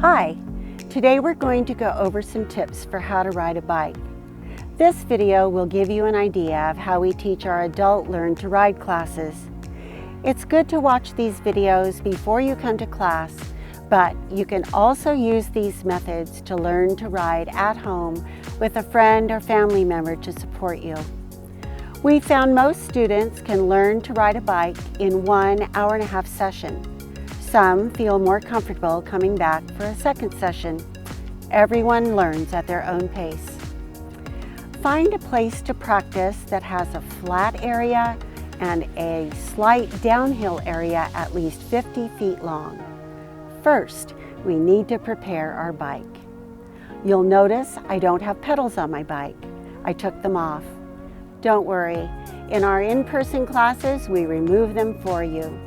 Hi, today we're going to go over some tips for how to ride a bike. This video will give you an idea of how we teach our adult learn to ride classes. It's good to watch these videos before you come to class, but you can also use these methods to learn to ride at home with a friend or family member to support you. We found most students can learn to ride a bike in 1 hour-and-a-half session. Some feel more comfortable coming back for a second session. Everyone learns at their own pace. Find a place to practice that has a flat area and a slight downhill area at least 50 feet long. First, we need to prepare our bike. You'll notice I don't have pedals on my bike. I took them off. Don't worry, in our in-person classes, we remove them for you.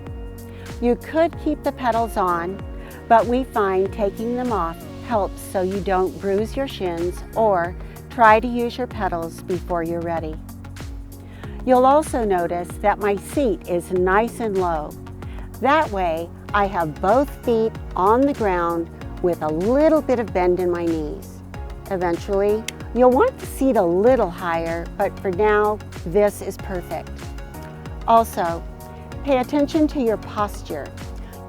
You could keep the pedals on, but we find taking them off helps so you don't bruise your shins or try to use your pedals before you're ready. You'll also notice that my seat is nice and low. That way, I have both feet on the ground with a little bit of bend in my knees. Eventually, you'll want the seat a little higher, but for now, this is perfect. Also, pay attention to your posture.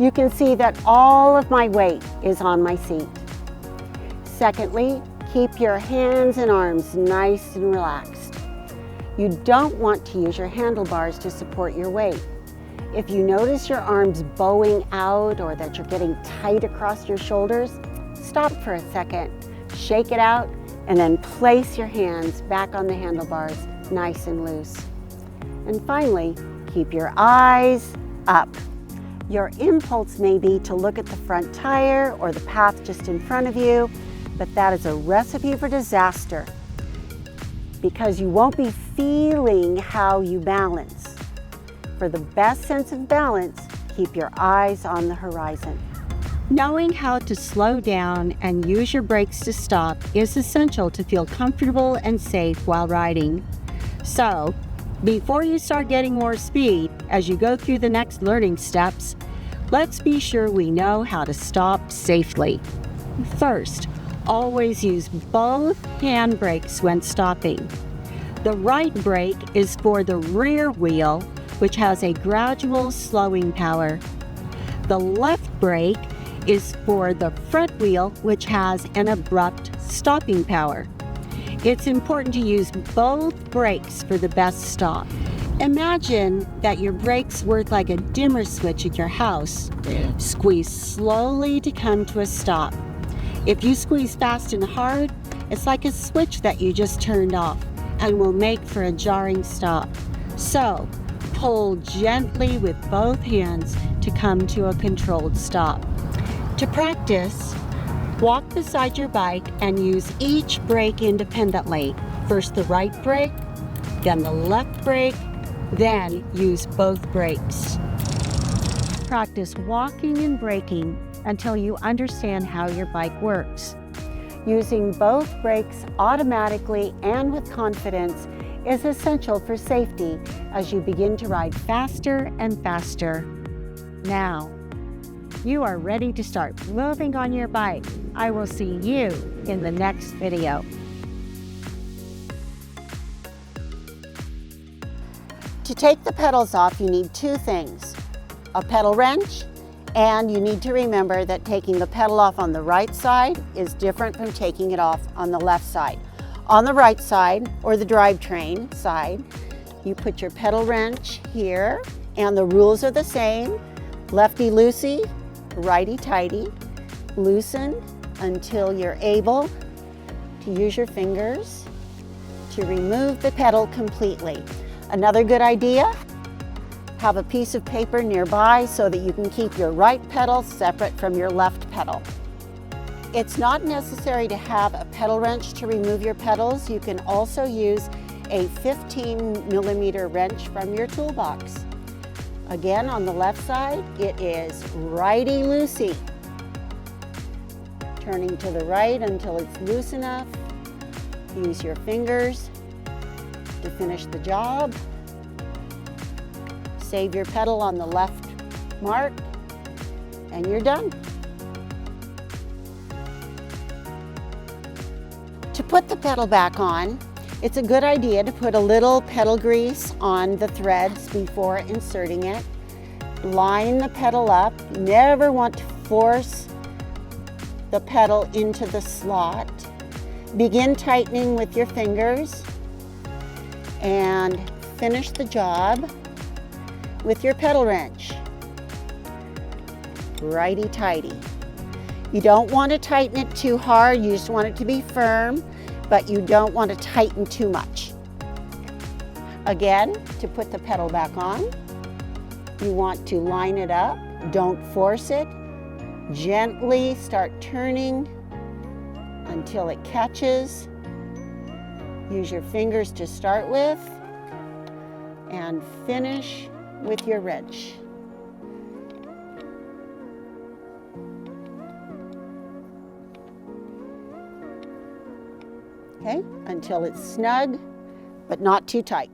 You can see that all of my weight is on my seat. Secondly, keep your hands and arms nice and relaxed. You don't want to use your handlebars to support your weight. If you notice your arms bowing out or that you're getting tight across your shoulders, stop for a second, shake it out, and then place your hands back on the handlebars nice and loose. And finally, keep your eyes up. Your impulse may be to look at the front tire or the path just in front of you, but that is a recipe for disaster because you won't be feeling how you balance. For the best sense of balance, keep your eyes on the horizon. Knowing how to slow down and use your brakes to stop is essential to feel comfortable and safe while riding. So, before you start getting more speed as you go through the next learning steps, let's be sure we know how to stop safely. First, always use both hand brakes when stopping. The right brake is for the rear wheel, which has a gradual slowing power. The left brake is for the front wheel, which has an abrupt stopping power. It's important to use both brakes for the best stop. Imagine that your brakes work like a dimmer switch at your house. Squeeze slowly to come to a stop. If you squeeze fast and hard, it's like a switch that you just turned off and will make for a jarring stop. So, pull gently with both hands to come to a controlled stop. To practice, walk beside your bike and use each brake independently. First the right brake, then the left brake, then use both brakes. Practice walking and braking until you understand how your bike works. Using both brakes automatically and with confidence is essential for safety as you begin to ride faster and faster. Now, you are ready to start moving on your bike. I will see you in the next video. To take the pedals off, you need two things: a pedal wrench, and you need to remember that taking the pedal off on the right side is different from taking it off on the left side. On the right side, or the drivetrain side, you put your pedal wrench here, and the rules are the same. Lefty-loosey, righty-tighty. Loosen until you're able to use your fingers to remove the pedal completely. Another good idea, have a piece of paper nearby so that you can keep your right pedal separate from your left pedal. It's not necessary to have a pedal wrench to remove your pedals. You can also use a 15mm wrench from your toolbox. Again, on the left side, it is righty-loosey. Turning to the right until it's loose enough. Use your fingers to finish the job. Save your pedal on the left mark, and you're done. put the pedal back on, it's a good idea to put a little pedal grease on the threads before inserting it. Line the pedal up. You never want to force the pedal into the slot. Begin tightening with your fingers and finish the job with your pedal wrench. Righty-tighty. You don't want to tighten it too hard, you just want it to be firm, but you don't want to tighten too much. Again, to put the pedal back on, you want to line it up, don't force it. Gently start turning until it catches. Use your fingers to start with and finish with your wrench. Okay, until it's snug, but not too tight.